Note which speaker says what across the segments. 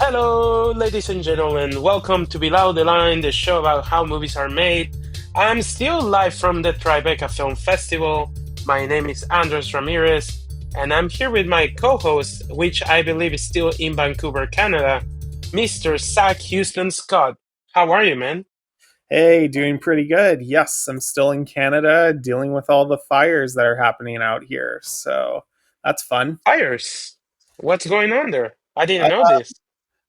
Speaker 1: Hello, ladies and gentlemen. Welcome to Below the Line, the show about how movies are made. I'm still live from the Tribeca Film Festival. My name is Andres Ramirez, and I'm here with my co-host, which I believe is still in Vancouver, Canada, Mr. Zach Houston Scott. How are you, man?
Speaker 2: Hey, doing pretty good. Yes, I'm still in Canada dealing with all the fires that are happening out here. So that's fun.
Speaker 1: Fires. What's going on there? I didn't
Speaker 2: Uh,
Speaker 1: know this.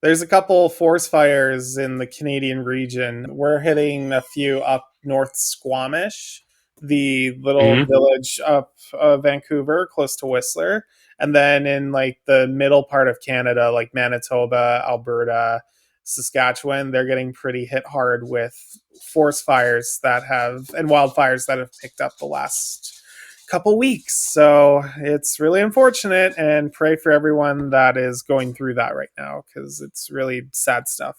Speaker 2: there's a couple forest fires in the Canadian region. We're hitting a few up north Squamish, the little
Speaker 1: Mhm.
Speaker 2: village up Vancouver, close to Whistler. And then in like the middle part of Canada, like Manitoba, Alberta, Saskatchewan, they're getting pretty hit hard with forest fires that have and wildfires that have picked up the last couple weeks. So it's really unfortunate and pray for everyone that is going through that right now because it's really sad stuff.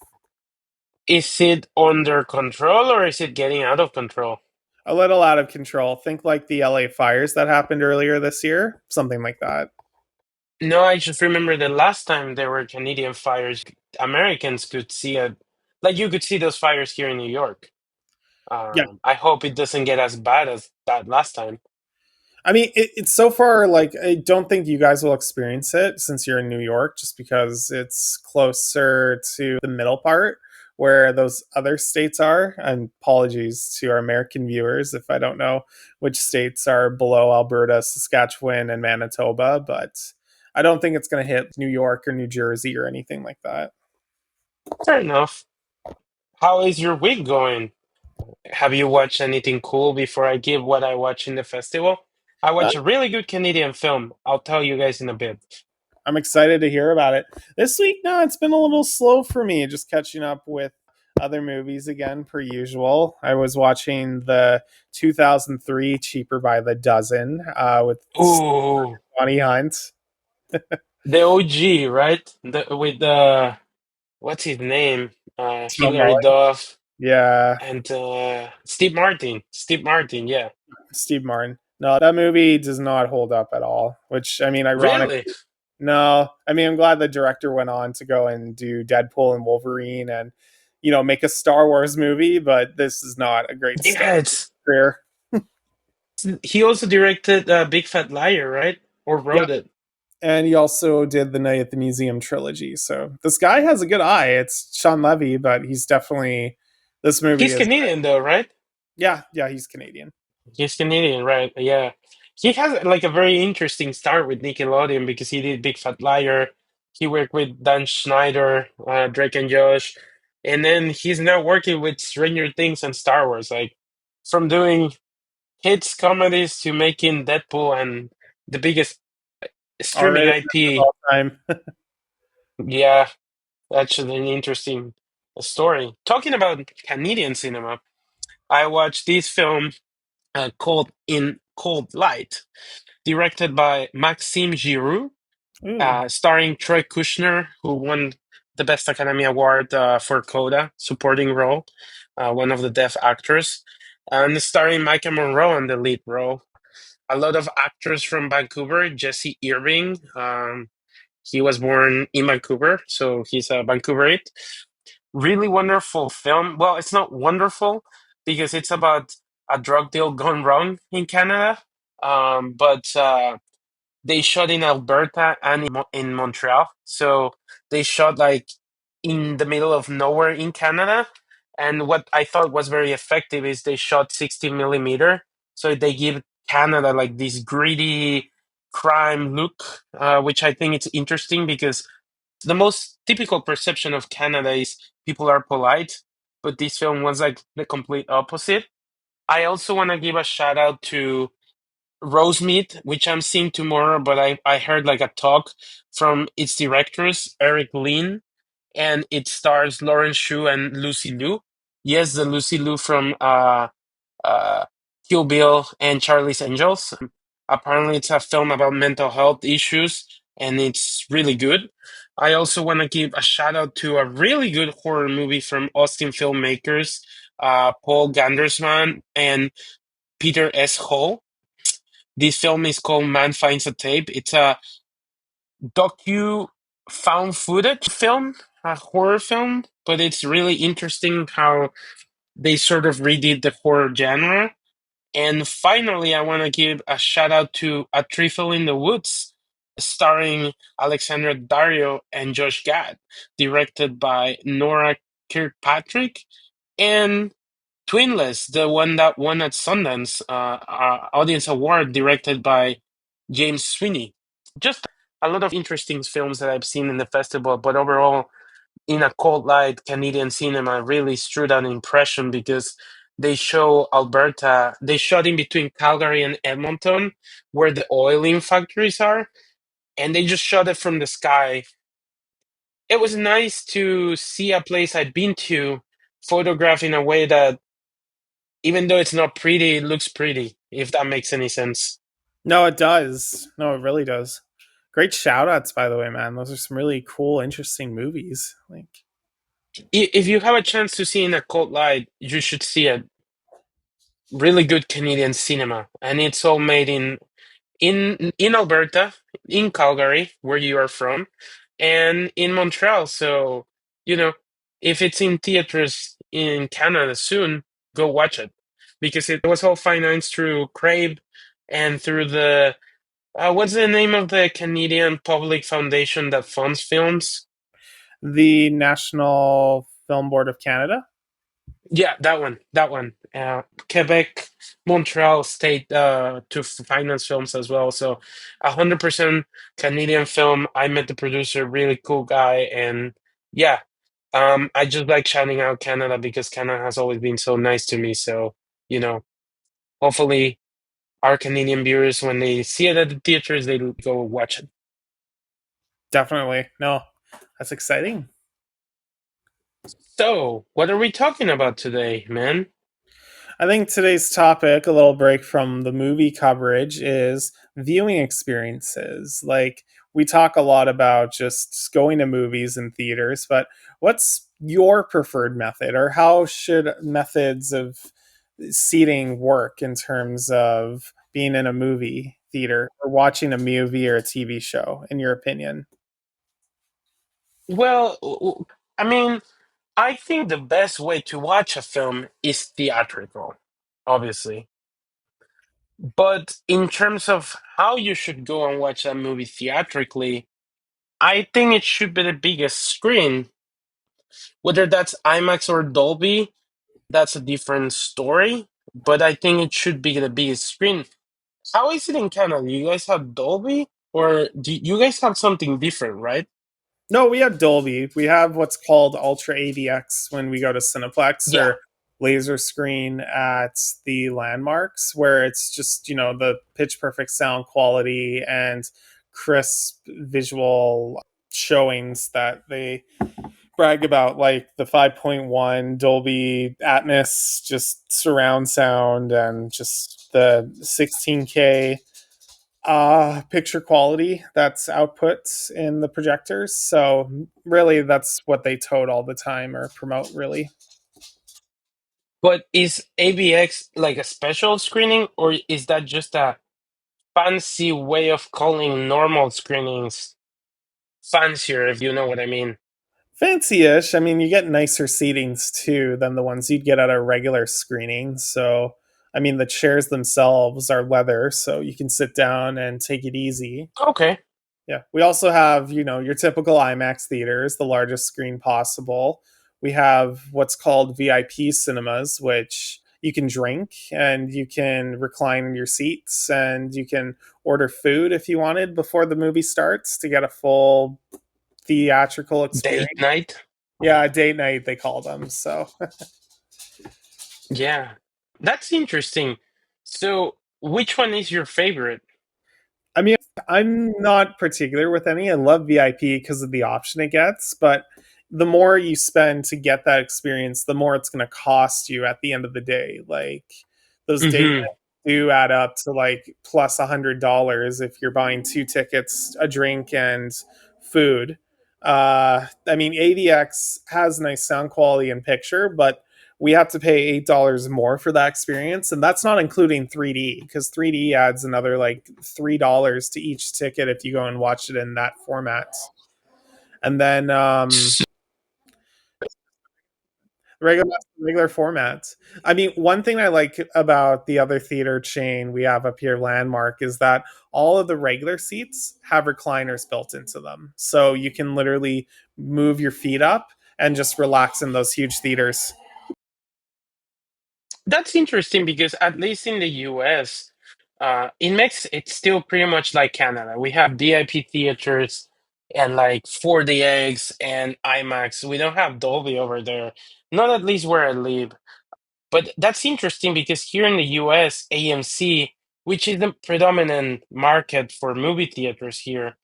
Speaker 1: Is it under control or is it getting out of control?
Speaker 2: A little out of control. Think like the LA fires that happened earlier this year, something like that.
Speaker 1: No, I just remember the last time there were Canadian fires, Americans could see it. Like you could see those fires here in New York.
Speaker 2: Yeah.
Speaker 1: I hope it doesn't get as bad as that last time.
Speaker 2: I mean, it's so far like I don't think you guys will experience it since you're in New York, just because it's closer to the middle part where those other states are. And apologies to our American viewers if I don't know which states are below Alberta, Saskatchewan, and Manitoba, but I don't think it's going to hit New York or New Jersey or anything like that.
Speaker 1: Fair enough. How is your week going? Have you watched anything cool before I give what I watched in the festival? I
Speaker 2: Uh,
Speaker 1: watched a really good Canadian film. I'll tell you guys in a bit.
Speaker 2: I'm excited to hear about it. This week, no, it's been a little slow for me, just catching up with other movies again, per usual. I was watching the 2003 Cheaper by the Dozen with
Speaker 1: Ooh,
Speaker 2: Bonnie Hunt.
Speaker 1: the OG, right? With the what's his name?
Speaker 2: Tom
Speaker 1: Hilary
Speaker 2: Mullen.
Speaker 1: Duff.
Speaker 2: Yeah,
Speaker 1: And Steve Martin. Steve Martin, yeah.
Speaker 2: Steve Martin. No, that movie does not hold up at all, which, I mean, ironic.
Speaker 1: Really?
Speaker 2: No, I mean, I'm glad the director went on to go and do Deadpool and Wolverine and, make a Star Wars movie, but this is not a great start
Speaker 1: Yeah,
Speaker 2: to his
Speaker 1: it's
Speaker 2: career.
Speaker 1: he also directed Big Fat Liar, right? Or
Speaker 2: Yeah,
Speaker 1: wrote it.
Speaker 2: and he also did the Night at the Museum trilogy. So this guy has a good eye. It's Sean Levy, but he's definitely this movie
Speaker 1: He's
Speaker 2: is
Speaker 1: Canadian though, right?
Speaker 2: yeah, he's Canadian.
Speaker 1: He's Canadian, right? Yeah. He has like a very interesting start with Nickelodeon because he did Big Fat Liar. He worked with Dan Schneider, Drake and Josh, and then he's now working with Stranger Things and Star Wars. Like from doing hits comedies to making Deadpool and the biggest streaming
Speaker 2: Already
Speaker 1: IP.
Speaker 2: all time.
Speaker 1: Yeah, that's an interesting story. Talking about Canadian cinema, I watched this film called In Cold Light, directed by Maxime Giroux,
Speaker 2: Ooh.
Speaker 1: starring Troy Kushner, who won the Best Academy Award for Coda, supporting role, one of the deaf actors, and starring Micah Monroe in the lead role. A lot of actors from Vancouver, Jesse Irving. He was born in Vancouver, so he's a Vancouverite. Really wonderful film. Well, it's not wonderful because it's about a drug deal gone wrong in Canada. But they shot in Alberta and in Montreal. So they shot like in the middle of nowhere in Canada. And what I thought was very effective is they shot 60 millimeter. So they give Canada like this gritty crime look, which I think it's interesting because the most typical perception of Canada is people are polite, but this film was like the complete opposite. I also want to give a shout out to Rosemead, which I'm seeing tomorrow, but I heard like a talk from its directors, Eric Lean, and it stars Lauren Shu and Lucy Liu. Yes, the Lucy Liu from uh, Kill Bill and Charlie's Angels. Apparently, it's a film about mental health issues, and it's really good. I also want to give a shout out to a really good horror movie from Austin filmmakers, Paul Gandersman and Peter S. Hall. This film is called Man Finds a Tape. It's a docu found footage film. a horror film, but it's really interesting how they sort of redid the horror genre. And finally, I want to give a shout out to A Trifle in the Woods, starring Alexandra Dario and Josh Gad, directed by Nora Kirkpatrick, and Twinless, the one that won at Sundance Audience Award, directed by James Sweeney. Just a lot of interesting films that I've seen in the festival, but overall, in a cold light, Canadian cinema really struck an impression because they show Alberta, they shot in between Calgary and Edmonton, where the oiling factories are, and they just shot it from the sky. It was nice to see a place I'd been to photographed in a way that, even though it's not pretty, it looks pretty, if that makes any sense.
Speaker 2: No, it does. No, it really does. Great shout outs, by the way, man. Those are some really cool, interesting movies. Like,
Speaker 1: If you have a chance to see in a cold light, you should see a really good Canadian cinema, and it's all made in Alberta, in Calgary, where you are from, and in Montreal. So, you know, if it's in theaters in Canada soon, go watch it because it was all financed through Crave and through the what's the name of the Canadian Public Foundation that funds films?
Speaker 2: the National Film Board of Canada.
Speaker 1: Yeah, that one. Quebec, Montreal state to finance films as well. So, 100% Canadian film. I met the producer, really cool guy, and yeah, I just like shouting out Canada because Canada has always been so nice to me. So, you know, hopefully our Canadian viewers, when they see it at the theaters, they go watch it.
Speaker 2: Definitely. No, that's exciting.
Speaker 1: So, what are we talking about today, man?
Speaker 2: I think today's topic, a little break from the movie coverage, is viewing experiences. Like, we talk a lot about just going to movies and theaters, but what's your preferred method, or how should methods of seating work in terms of being in a movie theater or watching a movie or a TV show, in your opinion?
Speaker 1: Well, I mean, I think the best way to watch a film is theatrical, obviously. But in terms of how you should go and watch that movie theatrically, I think it should be the biggest screen. Whether that's IMAX or Dolby, that's a different story. But I think it should be the biggest screen. How is it in Canada? You guys have Dolby? Or do you guys have something different, right?
Speaker 2: No, we have Dolby. We have what's called Ultra AVX when we go to Cineplex,
Speaker 1: Yeah.
Speaker 2: or laser screen at the landmarks, where it's just, the pitch perfect sound quality and crisp visual showings that they brag about, like the 5.1 Dolby Atmos, just surround sound, and just the 16K picture quality that's output in the projectors. So really, that's what they tote all the time or promote. Really,
Speaker 1: But is AVX like a special screening, or is that just a fancy way of calling normal screenings fancier, if you know what I mean?
Speaker 2: fancy-ish. I mean, you get nicer seatings too than the ones you'd get at a regular screening. So I mean, the chairs themselves are leather, so you can sit down and take it easy.
Speaker 1: Okay.
Speaker 2: Yeah. We also have, your typical IMAX theaters, the largest screen possible. We have what's called VIP cinemas, which you can drink and you can recline in your seats and you can order food if you wanted before the movie starts to get a full theatrical
Speaker 1: Date
Speaker 2: experience.
Speaker 1: night?
Speaker 2: Yeah, date night, they call them. So
Speaker 1: Yeah. That's interesting. So, which one is your favorite?
Speaker 2: I mean, I'm not particular with any. I love VIP because of the option it gets, but the more you spend to get that experience, the more it's going to cost you at the end of the day. Like, those date
Speaker 1: Hmm.
Speaker 2: nights do add up to like plus $100 if you're buying two tickets, a drink, and food. I mean, AVX has nice sound quality and picture, but we have to pay $8 more for that experience, and that's not including 3D, because 3D adds another like $3 to each ticket if you go and watch it in that format. And then regular regular format. I mean, one thing I like about the other theater chain we have up here, Landmark, is that all of the regular seats have recliners built into them, so you can literally move your feet up and just relax in those huge theaters.
Speaker 1: That's interesting because at least in the US, it makes it still pretty much like Canada. We have DIP theaters and like 4DX and IMAX. We don't have Dolby over there, not at least where I live. But that's interesting because here in the US, AMC, which is the predominant market for movie theaters here,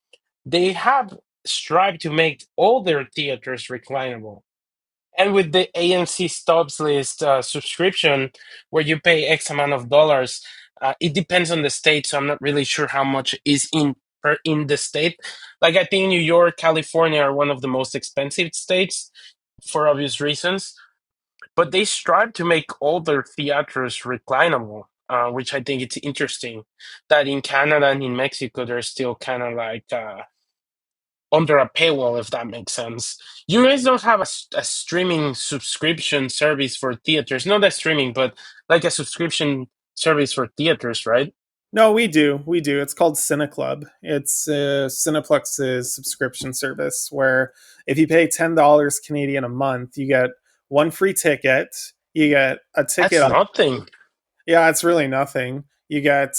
Speaker 1: they have strived to make all their theaters reclinable. And with the AMC Stubs List subscription, where you pay X amount of dollars, it depends on the state. So I'm not really sure how much is in the state. Like I think New York, California are one of the most expensive states for obvious reasons. But they strive to make all their theaters reclinable, which I think it's interesting. That in Canada and in Mexico, they're still kind of like under a paywall, if that makes sense. You guys don't have a streaming subscription service for theaters, not a streaming, but like a subscription service for theaters, right?
Speaker 2: No, we do. We do. It's called CineClub. It's Cineplex's subscription service where if you pay $10 Canadian a month, you get one free ticket. You get a ticket.
Speaker 1: That's nothing.
Speaker 2: Yeah, it's really nothing. You get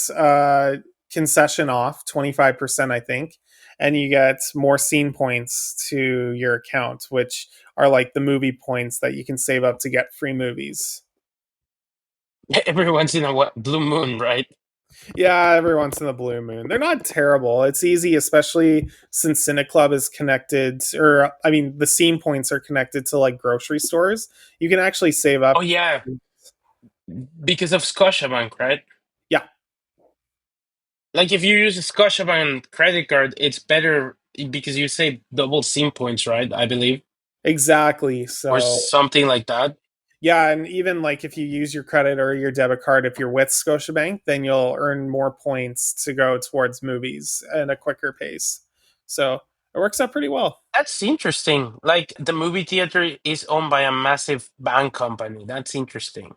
Speaker 2: concession off 25%, I think, and you get more scene points to your account, which are like the movie points that you can save up to get free movies.
Speaker 1: Every once in a while, blue moon, right?
Speaker 2: Yeah, every once in a blue moon. They're not terrible. It's easy, especially since CineClub is connected, or I mean, the scene points are connected to like grocery stores. You can actually save
Speaker 1: Oh
Speaker 2: up.
Speaker 1: yeah, because of Scotiabank, right?
Speaker 2: Yeah,
Speaker 1: Like if you use a Scotiabank credit card, it's better because you save double SIM points, right? I believe,
Speaker 2: exactly.
Speaker 1: or
Speaker 2: So
Speaker 1: something like that.
Speaker 2: yeah, and even like if you use your credit or your debit card, if you're with Scotiabank, then you'll earn more points to go towards movies at a quicker pace. So it works out pretty well.
Speaker 1: That's interesting. Like the movie theater is owned by a massive bank company. That's interesting.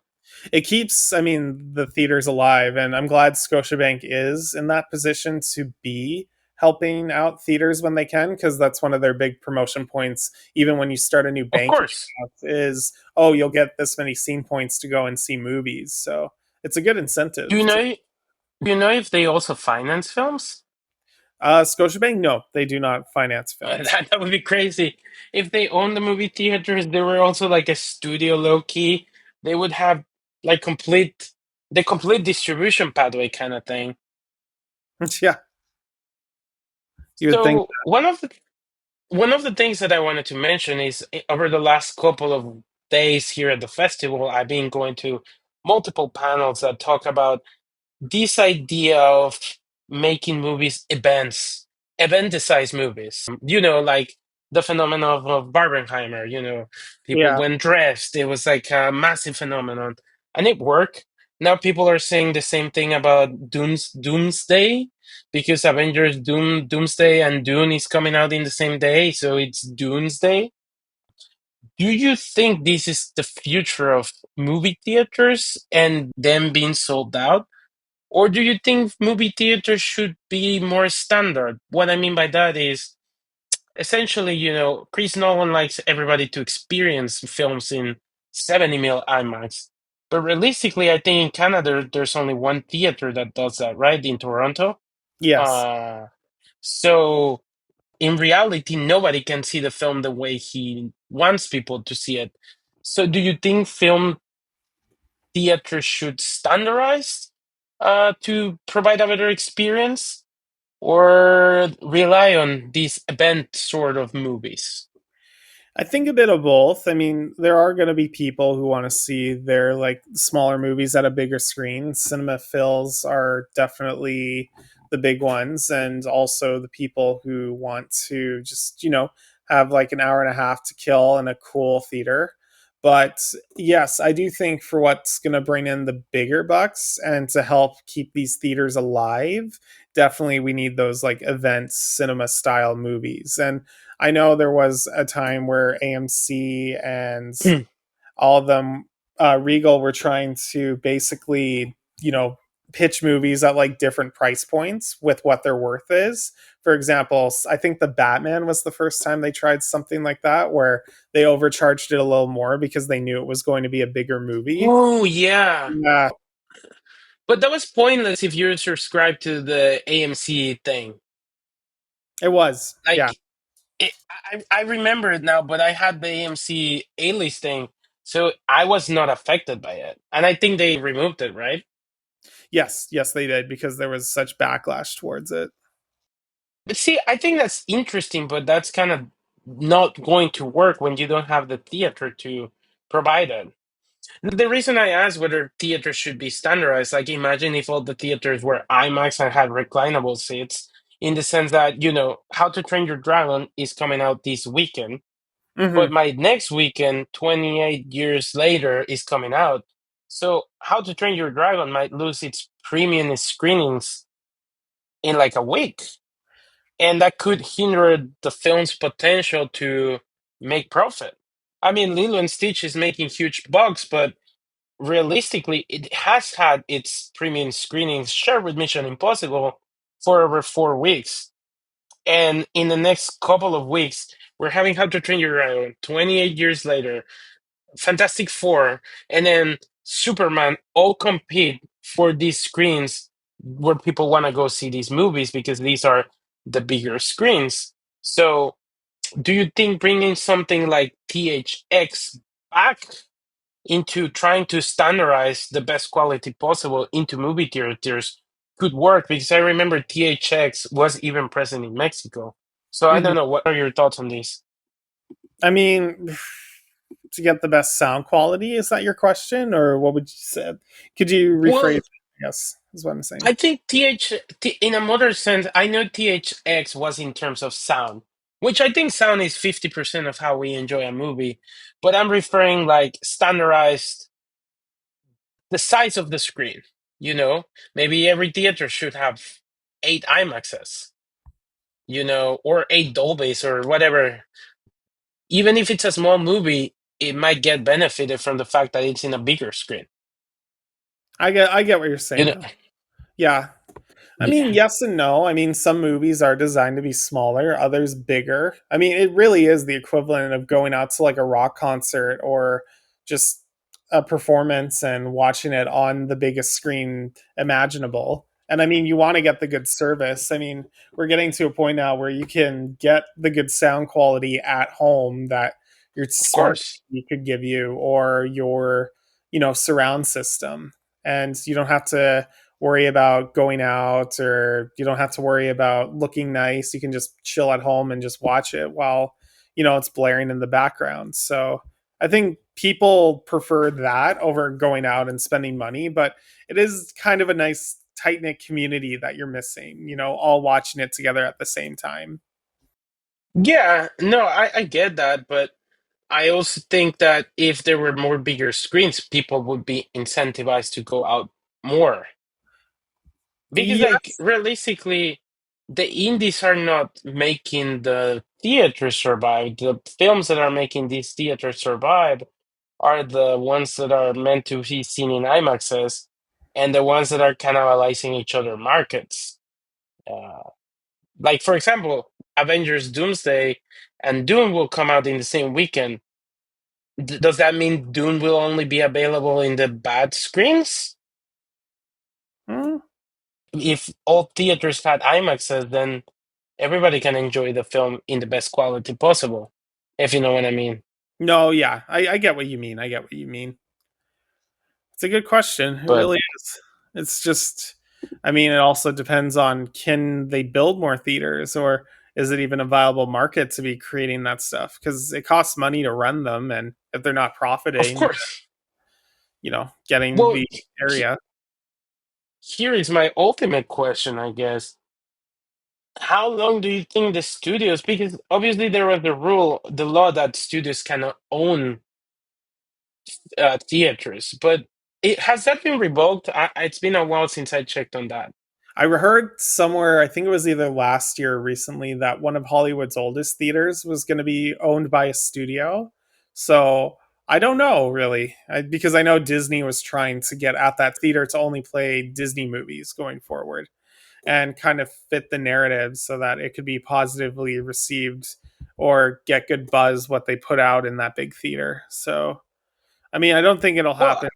Speaker 2: It keeps, I mean, the theaters alive, and I'm glad Scotiabank is in that position to be helping out theaters when they can, because that's one of their big promotion points. Even when you start a new
Speaker 1: Of
Speaker 2: banking
Speaker 1: course.
Speaker 2: account, is oh, you'll get this many scene points to go and see movies. So it's a good
Speaker 1: Do you
Speaker 2: incentive.
Speaker 1: know? Do you know if they also finance films?
Speaker 2: Scotiabank, no, they do not finance films.
Speaker 1: That would be crazy. If they own the movie theaters, they were also like a studio low key. They would have like the complete distribution pathway kind of thing.
Speaker 2: Yeah, you would think.
Speaker 1: So one of the things that I wanted to mention is over the last couple of days here at the festival, I've been going to multiple panels that talk about this idea of making movies events, eventicize movies. Like the phenomenon of Barbenheimer, people
Speaker 2: Yeah,
Speaker 1: went dressed. It was like a massive phenomenon. And it worked. Now people are saying the same thing about Doomsday because Doomsday and Dune is coming out in the same day, so it's Doomsday. Do you think this is the future of movie theaters and them being sold out? Or do you think movie theaters should be more standard? What I mean by that is essentially, Chris Nolan likes everybody to experience films in 70 mil IMAX. But realistically, I think in Canada, there's only one theater that does that, right? In Toronto.
Speaker 2: yes.
Speaker 1: Uh, so in reality, nobody can see the film the way he wants people to see it. So do you think film theaters should standardize to provide a better experience? Or rely on these event sort of movies?
Speaker 2: I think a bit of both. I mean, there are going to be people who want to see their like smaller movies at a bigger screen. Cinema fills are definitely the big ones, and also the people who want to just have like an hour and a half to kill in a cool theater. But yes, I do think for what's going to bring in the bigger bucks and to help keep these theaters alive, definitely we need those like event cinema style movies. And I know there was a time where AMC and all of them, Regal were trying to basically, pitch movies at like different price points with what their worth is. For example, I think the Batman was the first time they tried something like that, where they overcharged it a little more because they knew it was going to be a bigger movie.
Speaker 1: Oh yeah,
Speaker 2: Yeah,
Speaker 1: but that was pointless if you subscribe to the AMC thing.
Speaker 2: it was. Yeah.
Speaker 1: Like I remember it now, but I had the AMC A-list thing, so I was not affected by it, and I think they removed it, right?
Speaker 2: Yes, yes, they did because there was such backlash towards it.
Speaker 1: But see, I think that's interesting, but that's kind of not going to work when you don't have the theater to provide it. The reason I asked whether theaters should be standardized, like imagine if all the theaters were IMAX and had reclinable seats, in the sense that, How to Train Your Dragon is coming out this weekend, but
Speaker 2: Hmm.
Speaker 1: my next weekend, 28 years later, is coming out. So How to Train Your Dragon might lose its premium screenings in like a week. And that could hinder the film's potential to make profit. I mean, Lilo and Stitch is making huge bucks, but realistically, it has had its premium screenings shared with Mission Impossible for over 4 weeks. And in the next couple of weeks, we're having How to Train Your Dragon 28 years later, Fantastic Four, and then Superman all compete for these screens where people want to go see these movies because these are the bigger screens. So, do you think bringing something like THX back into trying to standardize the best quality possible into movie theaters could work? Because I remember THX was even present in Mexico. So, I
Speaker 2: Hmm.
Speaker 1: don't know. What are your thoughts on this?
Speaker 2: I mean, to get the best sound quality, is that your question, or what would you say? Could you rephrase?
Speaker 1: Well,
Speaker 2: It? Yes, is what I'm saying.
Speaker 1: I think in a modern sense, I know THX was in terms of sound, which I think sound is 50% of how we enjoy a movie. But I'm referring like standardized the size of the screen. Maybe every theater should have 8 IMAXs, or 8 Dolbys or whatever. Even if it's a small movie, it might get benefited from the fact that it's in a bigger screen.
Speaker 2: I get what you're
Speaker 1: You
Speaker 2: saying
Speaker 1: know,
Speaker 2: though. Yeah, I mean,
Speaker 1: yeah,
Speaker 2: yes and no. I mean, some movies are designed to be smaller, others bigger. I mean, it really is the equivalent of going out to like a rock concert or just a performance and watching it on the biggest screen imaginable. And I mean, you want to get the good service. I mean, we're getting to a point now where you can get the good sound quality at home that your
Speaker 1: of
Speaker 2: smart
Speaker 1: course.
Speaker 2: TV could give you or your, surround system. And you don't have to worry about going out, or you don't have to worry about looking nice. You can just chill at home and just watch it while, it's blaring in the background. So I think people prefer that over going out and spending money, but it is kind of a nice tight knit community that you're missing, all watching it together at the same time.
Speaker 1: Yeah, no, I get that, but I also think that if there were more bigger screens, people would be incentivized to go out more. Because, like,
Speaker 2: Yes.
Speaker 1: realistically, the indies are not making the theater survive. The films that are making these theaters survive are the ones that are meant to be seen in IMAXs and the ones that are cannibalizing each other markets. Uh, like, for example, Avengers Doomsday and Doom will come out in the same weekend. Does that mean Dune will only be available in the bad screens?
Speaker 2: Hmm.
Speaker 1: If all theaters had IMAXs, then everybody can enjoy the film in the best quality possible, if you know what I mean.
Speaker 2: No, yeah, I get what you mean. I get what you mean. It's a good question. It
Speaker 1: But
Speaker 2: really is. It's just, I mean, it also depends on, can they build more theaters, or is it even a viable market to be creating that stuff? Because it costs money to run them, and if they're not
Speaker 1: of
Speaker 2: profiting,
Speaker 1: course,
Speaker 2: getting
Speaker 1: well,
Speaker 2: the area.
Speaker 1: here is my ultimate question, I guess. How long do you think the studios, because obviously there was the law that studios cannot own theaters, but has that been revoked? It's been a while since I checked on that.
Speaker 2: I heard somewhere, I think it was either last year or recently, that one of Hollywood's oldest theaters was going to be owned by a studio. So I don't know really, because I know Disney was trying to get at that theater to only play Disney movies going forward and kind of fit the narrative so that it could be positively received or get good buzz what they put out in that big theater. So, I mean, I don't think it'll
Speaker 1: Well,
Speaker 2: happen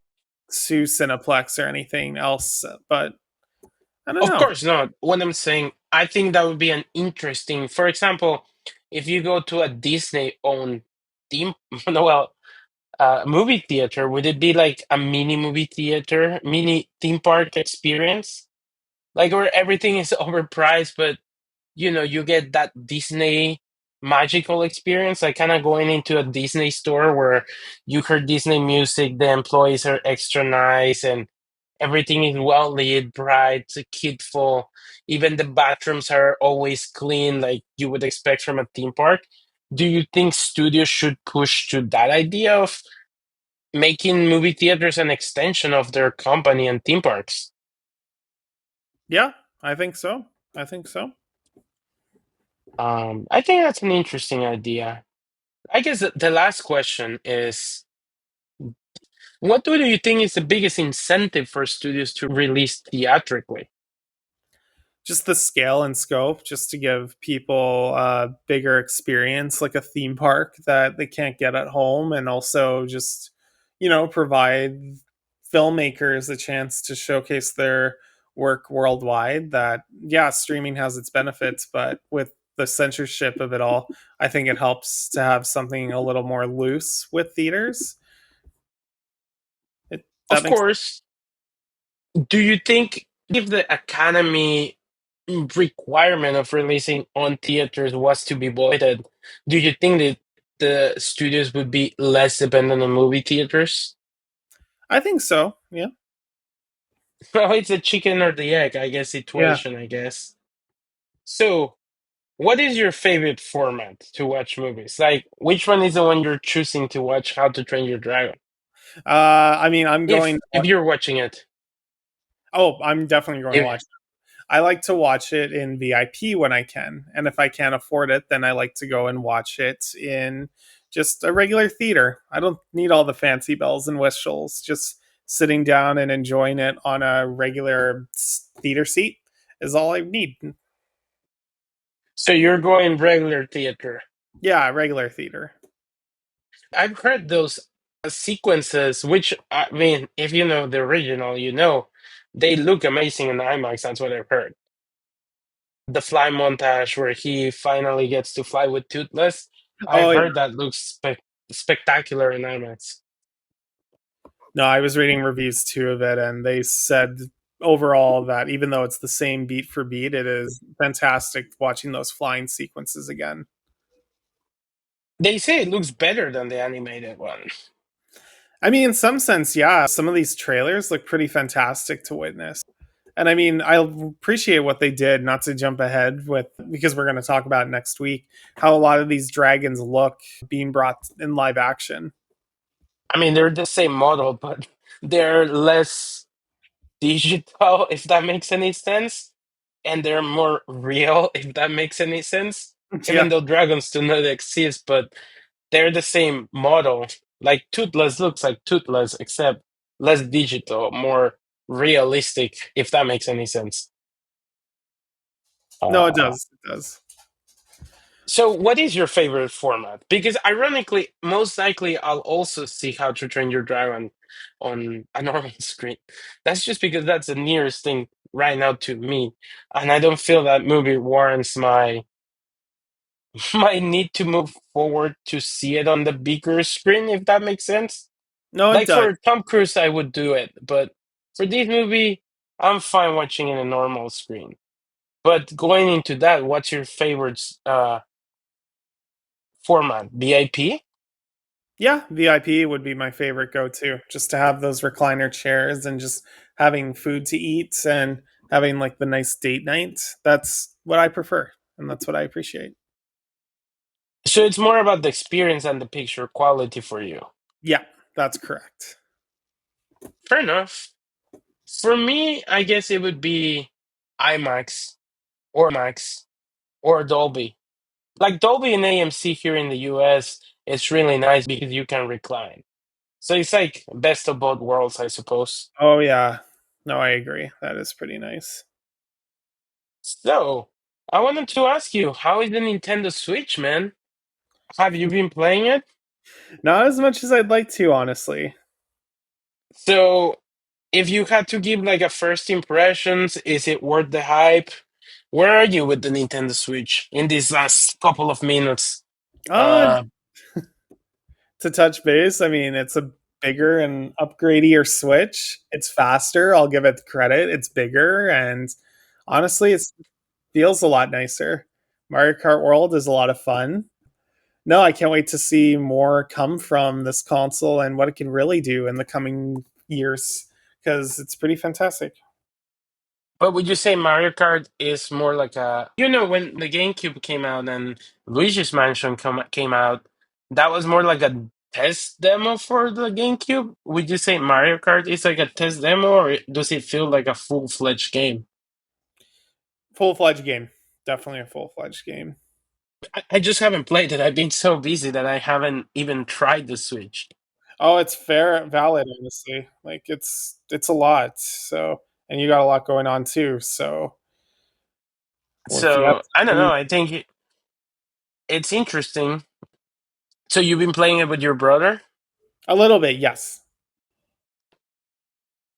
Speaker 2: to Cineplex or anything else, but I don't
Speaker 1: of
Speaker 2: know.
Speaker 1: course not. What I'm saying, I think that would be an interesting. For example, if you go to a Disney-owned theme, well, movie theater, would it be like a mini movie theater, mini theme park experience? Like where everything is overpriced, but you get that Disney magical experience, like kind of going into a Disney store where you hear Disney music, the employees are extra nice, and everything is well lit, bright, kidful. Even the bathrooms are always clean, like you would expect from a theme park. Do you think studios should push to that idea of making movie theaters an extension of their company and theme parks?
Speaker 2: Yeah, I think so. I think so.
Speaker 1: I think that's an interesting idea. I guess the last question is, what do you think is the biggest incentive for studios to release theatrically?
Speaker 2: Just the scale and scope, just to give people a bigger experience, like a theme park that they can't get at home, and also just provide filmmakers a chance to showcase their work worldwide. That yeah, streaming has its benefits, but with the censorship of it all, I think it helps to have something a little more loose with theaters. That
Speaker 1: Of
Speaker 2: makes
Speaker 1: course, do you think if the Academy requirement of releasing on theaters was to be voided, do you think that the studios would be less dependent on movie theaters?
Speaker 2: I think so. Yeah.
Speaker 1: Well, it's a chicken or the egg, I guess,
Speaker 2: Yeah.
Speaker 1: situation, I guess. So, what is your favorite format to watch movies? Like, which one is the one you're choosing to watch How to Train Your Dragon?
Speaker 2: I mean, I'm going.
Speaker 1: If you're watching it,
Speaker 2: Oh, I'm definitely going to
Speaker 1: if,
Speaker 2: watch. I like to watch it in VIP when I can. And if I can't afford it, then I like to go and watch it in just a regular theater. I don't need all the fancy bells and whistles. Just sitting down and enjoying it on a regular theater seat is all I need.
Speaker 1: so you're going regular theater.
Speaker 2: Yeah, regular theater.
Speaker 1: I've heard those sequences, which I mean, if you know the original, they look amazing in IMAX. That's what I've heard. The fly montage where he finally gets to fly with Toothless,
Speaker 2: Oh,
Speaker 1: I've
Speaker 2: yeah.
Speaker 1: heard that looks spectacular in IMAX.
Speaker 2: No, I was reading reviews too of it, and they said overall that even though it's the same beat for beat, it is fantastic watching those flying sequences again.
Speaker 1: They say it looks better than the animated one.
Speaker 2: I mean, in some sense, yeah, some of these trailers look pretty fantastic to witness. And I mean, I appreciate what they did, not to jump ahead with, because we're going to talk about next week, how a lot of these dragons look being brought in live action.
Speaker 1: I mean, they're the same model, but they're less digital, if that makes any sense, and they're more real, if that makes any sense. Even
Speaker 2: Yeah.
Speaker 1: though dragons do not exist, but they're the same model. Like Toothless looks like Toothless, except less digital, more realistic, if that makes any sense.
Speaker 2: No, it
Speaker 1: Uh,
Speaker 2: does. It does.
Speaker 1: so, what is your favorite format? Because ironically, most likely I'll also see How to Train Your Dragon on a normal screen. That's just because that's the nearest thing right now to me, and I don't feel that movie warrants my my need to move forward to see it on the bigger screen, if that makes sense.
Speaker 2: No, it
Speaker 1: Like
Speaker 2: does.
Speaker 1: for Tom Cruise, I would do it, but for this movie, I'm fine watching it in a normal screen. But going into that, what's your favorite format? VIP?
Speaker 2: Yeah, VIP would be my favorite go to, just to have those recliner chairs and just having food to eat and having like the nice date night. That's what I prefer, and that's what I appreciate.
Speaker 1: So it's more about the experience and the picture quality for you.
Speaker 2: Yeah, that's correct.
Speaker 1: Fair enough. For me, I guess it would be IMAX or Max or Dolby. Like Dolby and AMC here in the US, it's really nice because you can recline. So it's like best of both worlds, I suppose.
Speaker 2: Oh yeah. No, I agree. That is pretty nice.
Speaker 1: So I wanted to ask you, how is the Nintendo Switch, man? Have you been playing it?
Speaker 2: Not as much as I'd like to, honestly.
Speaker 1: So if you had to give like a first impressions, is it worth the hype? Where are you with the Nintendo Switch in these last couple of minutes?
Speaker 2: Uh
Speaker 1: Uh,
Speaker 2: to touch base, I mean, it's a bigger and upgradier Switch. It's faster. I'll give it credit. It's bigger, and honestly, it feels a lot nicer. Mario Kart World is a lot of fun. No, I can't wait to see more come from this console and what it can really do in the coming years because it's pretty fantastic.
Speaker 1: but would you say Mario Kart is more like a, when the GameCube came out and Luigi's Mansion came out, that was more like a test demo for the GameCube? Would you say Mario Kart is like a test demo, or does it feel like a full-fledged game?
Speaker 2: Full fledged game. Definitely a full fledged game.
Speaker 1: I just haven't played it. I've been so busy that I haven't even tried the Switch.
Speaker 2: Oh, it's fair, valid, honestly. Like it's a lot. So, and you got a lot going on too. So, well, if you have
Speaker 1: So I don't know.
Speaker 2: time,
Speaker 1: I think it's interesting. So you've been playing it with your brother?
Speaker 2: a little bit, yes.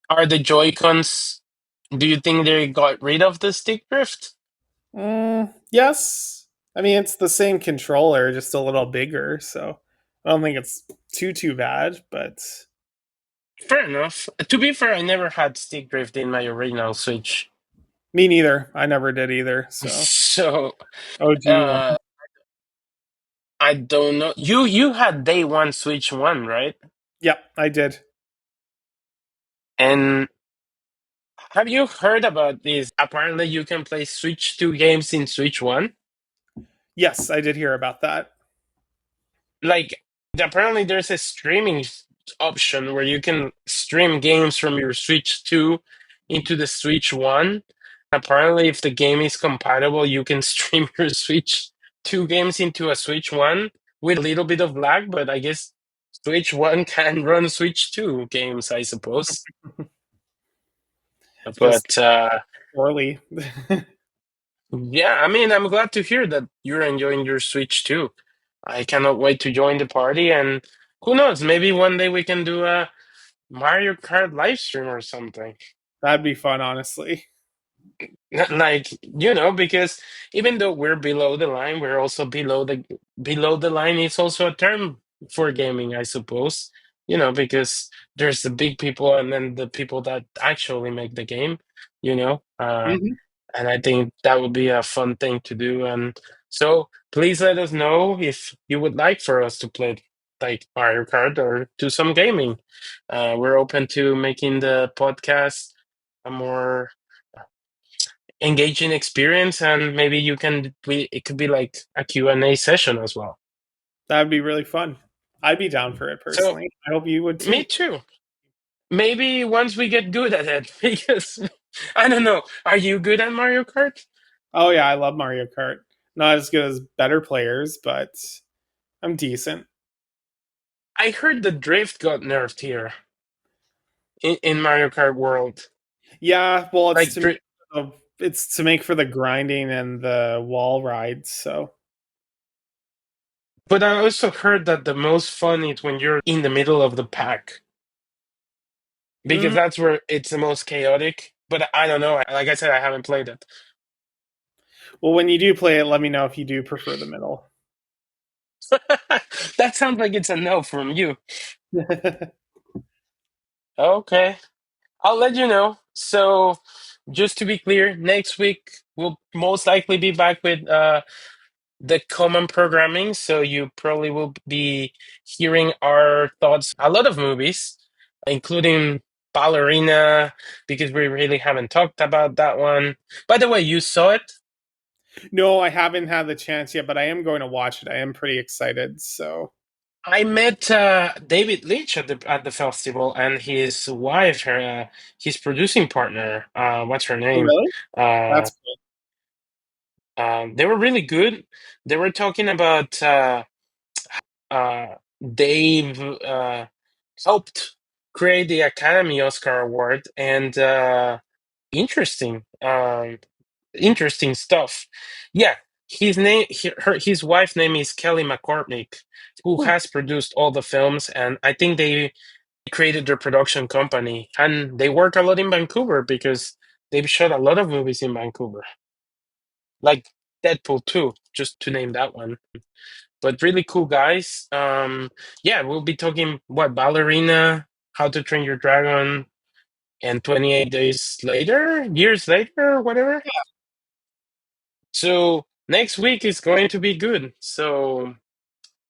Speaker 1: Are the Joy-Cons, do you think they got rid of the stick drift?
Speaker 2: Yes. I mean, it's the same controller, just a little bigger. So, I don't think it's too bad. But
Speaker 1: Fair enough. To be fair, I never had stick drift in my original Switch.
Speaker 2: me neither. I never did either. So,
Speaker 1: So
Speaker 2: OG
Speaker 1: uh
Speaker 2: one.
Speaker 1: I don't know. You had day one Switch one, right?
Speaker 2: Yep, I did.
Speaker 1: And have you heard about this? Apparently you can play Switch 2 games in Switch 1.
Speaker 2: Yes, I did hear about that.
Speaker 1: Like, apparently there's a streaming option where you can stream games from your Switch 2 into the Switch 1. Apparently, if the game is compatible, you can stream your Switch 2 games into a Switch 1 with a little bit of lag, but I guess Switch 1 can run Switch 2 games, I suppose.
Speaker 2: Just
Speaker 1: But
Speaker 2: poorly.
Speaker 1: yeah, I mean, I'm glad to hear that you're enjoying your Switch too. I cannot wait to join the party, and who knows, maybe one day we can do a Mario Kart live stream or something.
Speaker 2: That'd be fun, honestly.
Speaker 1: Like, because even though we're below the line, we're also below the line is also a term for gaming, I suppose. Because there's the big people and then the people that actually make the game, you know.
Speaker 2: Hmm.
Speaker 1: And I think that would be a fun thing to do. And so please let us know if you would like for us to play like Mario Kart or do some gaming. We're open to making the podcast a more engaging experience, and maybe it could be like a Q&A session as well.
Speaker 2: That'd be really fun. I'd be down for it
Speaker 1: So
Speaker 2: personally. I hope you would
Speaker 1: me
Speaker 2: too.
Speaker 1: too. Maybe once we get good at it, because I don't know. Are you good at Mario Kart?
Speaker 2: Oh yeah, I love Mario Kart. Not as good as better players, but I'm decent.
Speaker 1: I heard the drift got nerfed here in Mario Kart World.
Speaker 2: Yeah, well,
Speaker 1: Like,
Speaker 2: it's to make for the grinding and the wall rides. So,
Speaker 1: but I also heard that the most fun is when you're in the middle of the pack because
Speaker 2: mm,
Speaker 1: that's where it's the most chaotic. But I don't know. Like I said, I haven't played it.
Speaker 2: well, when you do play it, let me know if you do prefer the middle.
Speaker 1: That sounds like it's a no from you. Okay, I'll let you know. So, just to be clear, next week we'll most likely be back with the common programming. So you probably will be hearing our thoughts a lot of movies, including Ballerina, because we really haven't talked about that one. By the way, you saw it?
Speaker 2: No, I haven't had the chance yet, but I am going to watch it. I am pretty excited. So,
Speaker 1: I met David Leitch at the festival, and his wife, his producing partner. What's her
Speaker 2: oh,
Speaker 1: name?
Speaker 2: really?
Speaker 1: Uh,
Speaker 2: That's cool.
Speaker 1: they were really good. They were talking about Dave. helped create the Academy Oscar Award, and interesting, interesting stuff. Yeah, his wife's name is Kelly McCormick, who
Speaker 2: Hmm.
Speaker 1: has produced all the films, and I think they created their production company, and they work a lot in Vancouver because they've shot a lot of movies in Vancouver, like Deadpool 2, just to name that one. But really cool guys. Yeah, we'll be talking what Ballerina, How to Train Your Dragon, and 28 Days Later, years later, or whatever. So next week is going to be good. So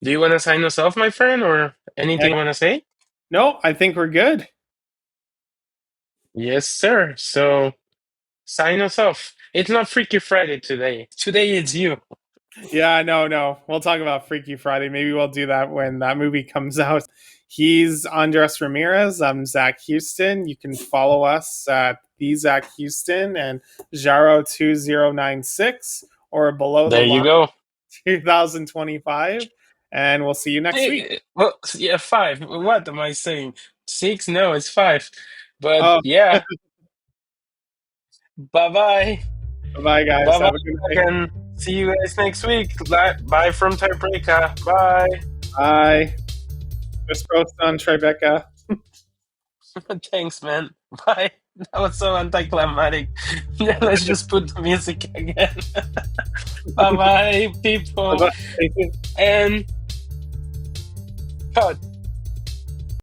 Speaker 1: do you want to sign us off, my friend, or anything
Speaker 2: Heck,
Speaker 1: you want to say?
Speaker 2: no, I think we're good.
Speaker 1: Yes, sir. So sign us off. It's not Freaky Friday today. Today it's you.
Speaker 2: Yeah, no, no. We'll talk about Freaky Friday. Maybe we'll do that when that movie comes out. He's Andres Ramirez. I'm Zach Houston. You can follow us at the Zach Houston and Jaro2096 or below the
Speaker 1: There you
Speaker 2: line
Speaker 1: go.
Speaker 2: 2025. And we'll see you next week.
Speaker 1: Hey, well, yeah, five. What am I saying? Six? No, it's five. But
Speaker 2: Oh,
Speaker 1: yeah, bye bye.
Speaker 2: bye, guys.
Speaker 1: Bye
Speaker 2: Have a good
Speaker 1: bye,
Speaker 2: night.
Speaker 1: and see you guys next week. Bye from Tiebreaker. Bye.
Speaker 2: Bye. Just roast on Tribeca.
Speaker 1: Thanks, man. Bye. That was so anticlimactic. Yeah, let's just put the music again. Bye bye, people.
Speaker 2: Bye-bye.
Speaker 1: And cut.